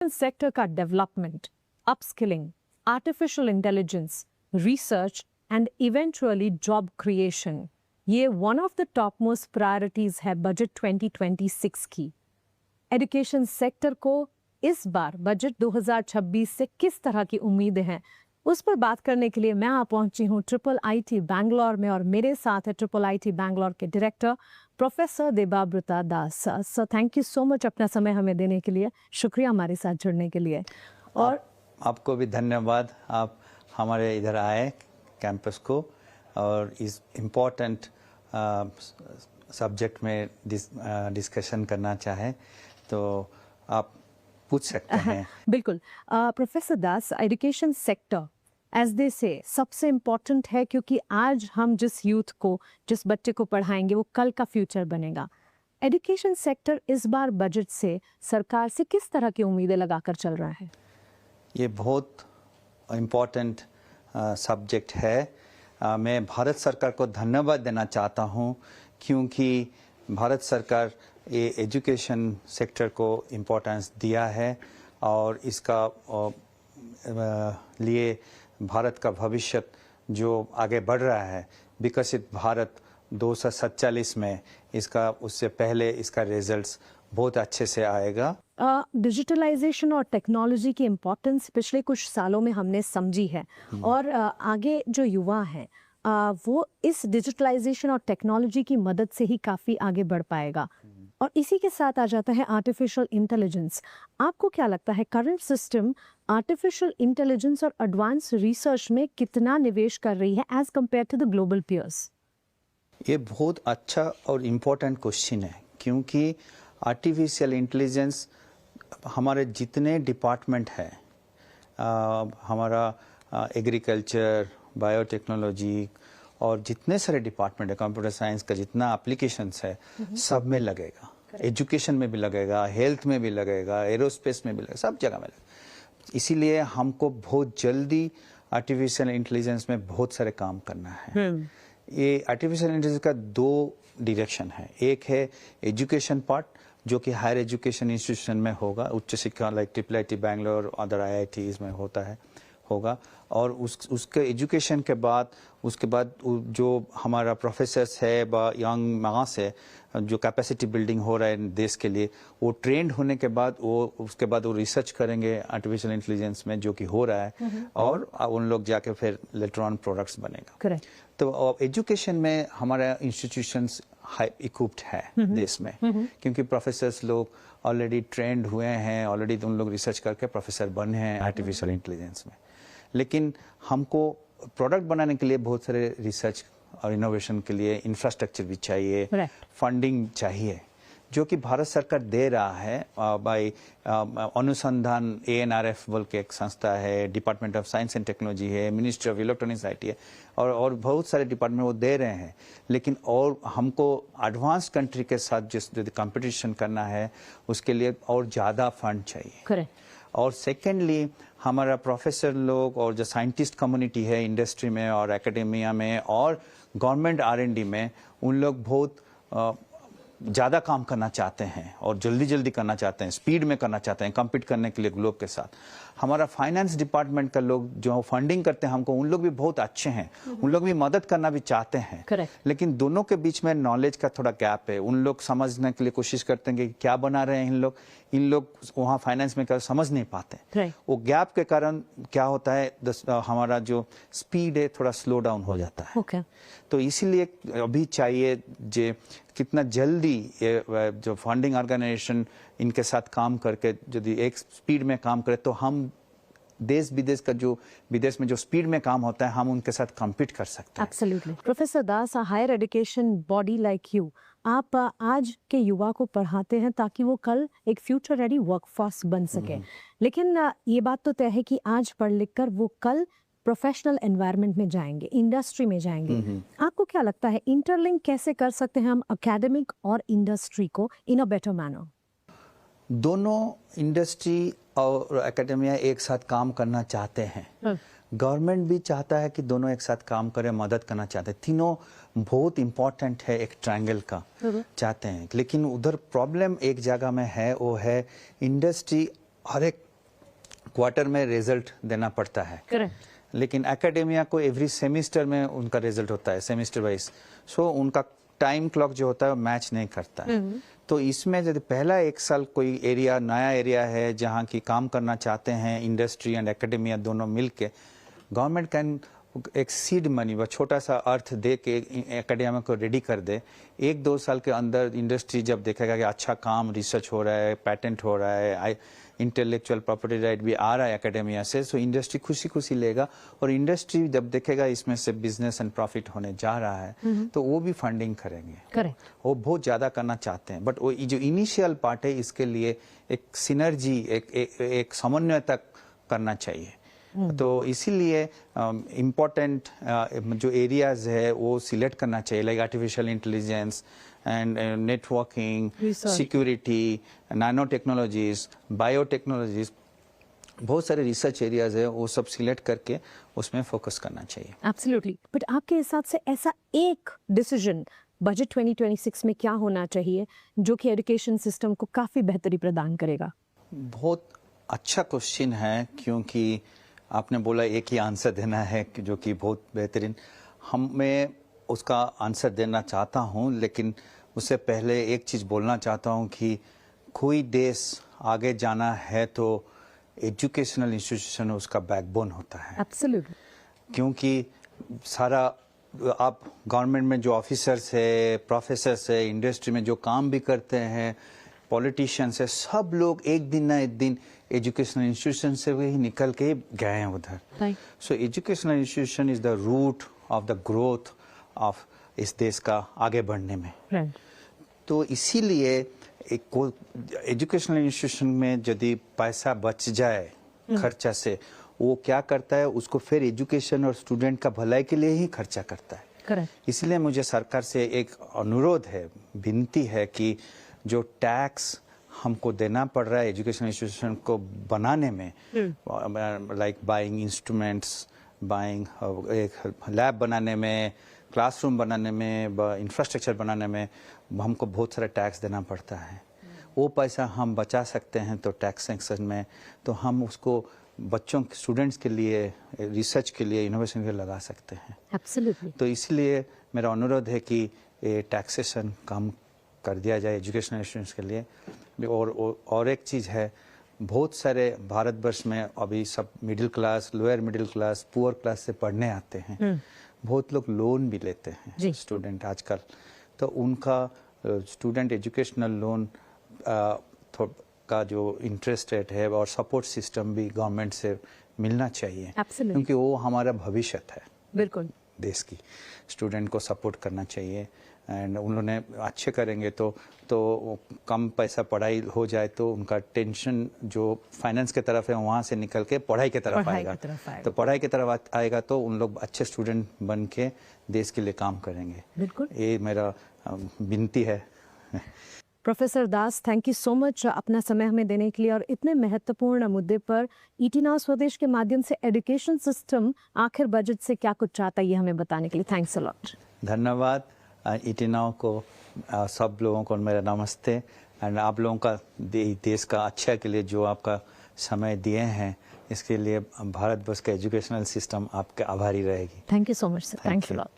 Education sector का development, upskilling, artificial intelligence, research and eventually job creation, ये one of the topmost priorities है budget 2026 की। Education sector को इस बार budget 2026 से किस तरह की उम्मीदें हैं, उस पर बात करने के लिए मैं आ पहुंची हूं IIIT बैंगलोर में, और मेरे साथ है IIIT बैंगलोर के director professor Debabrata Das. Sir, thank you so much अपना समय हमें देने के लिए, शुक्रिया हमारे साथ जुड़ने के लिए। और आपको भी धन्यवाद, आप हमारे इधर आए कैंपस को और इस इम्पोर्टेंट सब्जेक्ट में डिस्कशन करना चाहें तो आप पूछ सकते हैं। बिल्कुल। Professor Das, education sector as they say सबसे इम्पोर्टेंट है, क्योंकि आज हम जिस यूथ को, जिस बच्चे को पढ़ाएंगे वो कल का फ्यूचर बनेगा। एजुकेशन सेक्टर इस बार बजट से सरकार से किस तरह की उम्मीदें लगाकर चल रहा है? ये बहुत इम्पोर्टेंट सब्जेक्ट है। मैं भारत सरकार को धन्यवाद देना चाहता हूँ, क्योंकि भारत सरकार ये एजुकेशन सेक्टर को इम्पोर्टेंस दिया है और इसका लिए भारत का भविष्य जो आगे बढ़ रहा है, विकसित भारत 2047 में, इसका उससे पहले इसका रिजल्ट्स बहुत अच्छे से आएगा। डिजिटलाइजेशन और टेक्नोलॉजी की इम्पोर्टेंस पिछले कुछ सालों में हमने समझी है, और आगे जो युवा हैं वो इस डिजिटलाइजेशन और टेक्नोलॉजी की मदद से ही काफ़ी आगे बढ़ पाएगा। और इसी के साथ आ जाता है आर्टिफिशियल इंटेलिजेंस। आपको क्या लगता है करंट सिस्टम आर्टिफिशियल इंटेलिजेंस और एडवांस रिसर्च में कितना निवेश कर रही है as compare to the global peers? ये बहुत अच्छा और इम्पोर्टेंट क्वेश्चन है, क्योंकि आर्टिफिशियल इंटेलिजेंस हमारे जितने डिपार्टमेंट है, हमारा एग्रीकल्चर, बायोटेक्नोलॉजी और जितने सारे डिपार्टमेंट है, कंप्यूटर साइंस का जितना एप्लीकेशंस है, सब में लगेगा। एजुकेशन में भी लगेगा, हेल्थ में भी लगेगा, एरोस्पेस में भी लगेगा, सब जगह में लगेगा। इसीलिए हमको बहुत जल्दी आर्टिफिशियल इंटेलिजेंस में बहुत सारे काम करना है। ये आर्टिफिशियल इंटेलिजेंस का दो डायरेक्शन है। एक है एजुकेशन पार्ट, जो कि हायर एजुकेशन इंस्टीट्यूशन में होगा, उच्च शिक्षा like IIIT Bangalore, other IITs में होगा। और उसके एजुकेशन के बाद, उसके बाद जो हमारा प्रोफेसर्स है यंग मास है, जो कैपेसिटी बिल्डिंग हो रहा है देश के लिए, वो ट्रेंड होने के बाद उसके बाद वो रिसर्च करेंगे आर्टिफिशियल इंटेलिजेंस में, जो कि हो रहा है, और उन लोग जाके फिर लेटर ऑन प्रोडक्ट्स बनेगा। करेक्ट। तो एजुकेशन में हमारा इंस्टीट्यूशंस हाई इक्विप्ड है देश में, क्योंकि प्रोफेसर्स लोग ऑलरेडी ट्रेंड हुए हैं, ऑलरेडी उन लोग रिसर्च करके प्रोफेसर बने हैं आर्टिफिशियल इंटेलिजेंस में। लेकिन हमको प्रोडक्ट बनाने के लिए बहुत सारे रिसर्च और इनोवेशन के लिए इंफ्रास्ट्रक्चर भी चाहिए, फंडिंग चाहिए, जो कि भारत सरकार दे रहा है बाय अनुसंधान। ANRF बोल के एक संस्था है, department of science and technology है, मिनिस्ट्री ऑफ इलेक्ट्रॉनिक्स IT है, और बहुत सारे डिपार्टमेंट वो दे रहे हैं। लेकिन और हमको एडवांस कंट्री के साथ जो कंपटीशन करना है, उसके लिए और ज़्यादा फंड चाहिए। करेक्ट। और सेकेंडली, हमारा प्रोफेसर लोग और जो साइंटिस्ट कम्युनिटी है इंडस्ट्री में और एकेडेमिया में और गवर्नमेंट R&D में, उन लोग बहुत ज़्यादा काम करना चाहते हैं और जल्दी जल्दी करना चाहते हैं, स्पीड में करना चाहते हैं, कम्पीट करने के लिए ग्लोब के साथ। हमारा फाइनेंस डिपार्टमेंट का लोग जो फंडिंग करते हैं हमको, उन लोग भी बहुत अच्छे हैं, उन लोग भी मदद करना भी चाहते हैं। Correct. लेकिन दोनों के बीच में नॉलेज का थोड़ा गैप है। उन लोग समझने के लिए कोशिश करते हैं कि क्या बना रहे हैं इन लोग वहाँ फाइनेंस में कर समझ नहीं पाते। Right. वो गैप के कारण क्या होता है, हमारा जो स्पीड है थोड़ा स्लो डाउन हो जाता है। Okay. तो इसीलिए अभी चाहिए जे कितना जल्दी ये जो फंडिंग ऑर्गेनाइजेशन इनके साथ काम करके यदि एक स्पीड में काम करे, तो हम देश विदेश में जो स्पीड में काम होता है, हम उनके साथ कम्पीट कर सकते हैं। Absolutely. Professor Das, higher education body like you, आप आज के युवा को पढ़ाते हैं ताकि वो कल एक फ्यूचर रेडी वर्कफोर्स बन सके। लेकिन ये बात तो तय है कि आज पढ़ लिख कर वो कल प्रोफेशनल एनवायरनमेंट में जाएंगे, इंडस्ट्री में जाएंगे। आपको क्या लगता है इंटरलिंक कैसे कर सकते हैं हम एकेडमिक और इंडस्ट्री को इन अ बेटर मैनर? दोनों इंडस्ट्री और एकेडमिया एक साथ काम करना चाहते हैं। गवर्नमेंट भी चाहता है कि दोनों एक साथ काम करें, मदद करना चाहते हैं। तीनों बहुत इम्पोर्टेंट है, एक ट्रायंगल का चाहते हैं। लेकिन उधर प्रॉब्लम एक जगह में है, वो है इंडस्ट्री हर एक क्वार्टर में रिजल्ट देना पड़ता है। करेक्ट। लेकिन एकेडेमिया को एवरी सेमिस्टर में उनका रिजल्ट होता है, सेमिस्टर वाइज। सो उनका टाइम क्लॉक जो होता है मैच नहीं करता है। तो इसमें यदि पहला एक साल कोई एरिया, नया एरिया है जहाँ की काम करना चाहते हैं, इंडस्ट्री एंड एकेडेमिया दोनों मिलके, गवर्नमेंट कैन एक सीड मनी व छोटा सा अर्थ दे के एकेडेमिया को रेडी कर दे। 1-2 साल के अंदर इंडस्ट्री जब देखेगा कि अच्छा काम, रिसर्च हो रहा है, पेटेंट हो रहा है, इंटेलेक्चुअल प्रॉपर्टी राइट भी आ रहा है एकेडेमिया से, सो इंडस्ट्री खुशी खुशी लेगा। और इंडस्ट्री जब देखेगा इसमें से बिजनेस एंड प्रॉफिट होने जा रहा है तो वो भी फंडिंग करेंगे। करेक्ट। वो बहुत ज़्यादा करना चाहते हैं, बट वो जो इनिशियल पार्ट है इसके लिए एक सिनर्जी, एक समन्वय तक करना चाहिए। तो इसीलिए इम्पोर्टेंट जो एरियाज है वो सिलेक्ट करना चाहिए, like artificial intelligence and networking, security, nano technologies, biotechnologies, बहुत सारे रिसर्च एरियाज है, वो सब सिलेक्ट करके उसमें फोकस करना चाहिए। एब्सोल्युटली। बट आपके हिसाब से ऐसा एक डिसीजन बजट 2026 में क्या होना चाहिए जो कि एजुकेशन सिस्टम को काफी बेहतरी प्रदान करेगा? बहुत अच्छा क्वेश्चन है, क्योंकि आपने बोला एक ही आंसर देना है जो कि बहुत बेहतरीन। मैं उसका आंसर देना चाहता हूँ, लेकिन उससे पहले एक चीज़ बोलना चाहता हूँ कि कोई देश आगे जाना है तो एजुकेशनल इंस्टीट्यूशन उसका बैकबोन होता है। एब्सोल्युटली। क्योंकि सारा आप गवर्नमेंट में जो ऑफिसर्स है, प्रोफेसर्स है, इंडस्ट्री में जो काम भी करते हैं, पॉलिटिशियंस है, सब लोग एक दिन ना एक दिन एजुकेशनल इंस्टीट्यूशन से ही निकल के गए हैं उधर। So educational institution is the root of the growth of इस देश का आगे बढ़ने में। तो इसीलिए एक एजुकेशनल इंस्टीट्यूशन में यदि पैसा बच जाए खर्चा से, वो क्या करता है, उसको फिर एजुकेशन और स्टूडेंट का भलाई के लिए ही खर्चा करता है। करेक्ट। इसलिए मुझे सरकार से एक अनुरोध है, विनती है कि जो टैक्स हमको देना पड़ रहा है एजुकेशन इंस्टीट्यूशन को बनाने में, लाइक बाइंग इंस्ट्रूमेंट्स, बाइंग एक लैब बनाने में, क्लासरूम बनाने में, इंफ्रास्ट्रक्चर बनाने में हमको बहुत सारा टैक्स देना पड़ता है। वो पैसा हम बचा सकते हैं तो टैक्स सेक्शन में, तो हम उसको बच्चों, स्टूडेंट्स के लिए, रिसर्च के लिए, इनोवेशन के लिए लगा सकते हैं। एब्सोल्युटली। तो इसलिए मेरा अनुरोध है कि ये टैक्सेशन कम कर दिया जाए एजुकेशनल इंस्टीट्यूशंस के लिए। और एक चीज़ है, बहुत सारे भारतवर्ष में अभी सब middle class, lower middle class, poor class से पढ़ने आते हैं। बहुत लोग लोन भी लेते हैं स्टूडेंट आजकल, तो उनका स्टूडेंट एजुकेशनल लोन का जो इंटरेस्ट रेट है और सपोर्ट सिस्टम भी गवर्नमेंट से मिलना चाहिए। क्योंकि वो हमारा भविष्य है। बिल्कुल। देश की स्टूडेंट को सपोर्ट करना चाहिए, एंड उन्होंने अच्छे करेंगे तो कम पैसा पढ़ाई हो जाए तो उनका टेंशन जो फाइनेंस की तरफ है वहाँ से निकल के पढ़ाई की तरफ आएगा। तो पढ़ाई की तरफ आएगा तो उन लोग अच्छे स्टूडेंट बन के देश के लिए काम करेंगे। बिल्कुल। ये मेरा विनती है। Professor Das, thank you so much अपना समय हमें देने के लिए और इतने महत्वपूर्ण मुद्दे पर ईटी नाउ स्वदेश के माध्यम से एजुकेशन सिस्टम आखिर बजट से क्या कुछ चाहता है ये हमें बताने के लिए थैंक्स अ लॉट। धन्यवाद ईटी नाउ को, सब लोगों को मेरा नमस्ते, एंड आप लोगों का देश का अच्छा के लिए जो आपका समय दिए हैं, इसके लिए भारत वर्ष का एजुकेशनल सिस्टम आपके आभारी रहेगी। Thank you so much sir. Thanks a lot.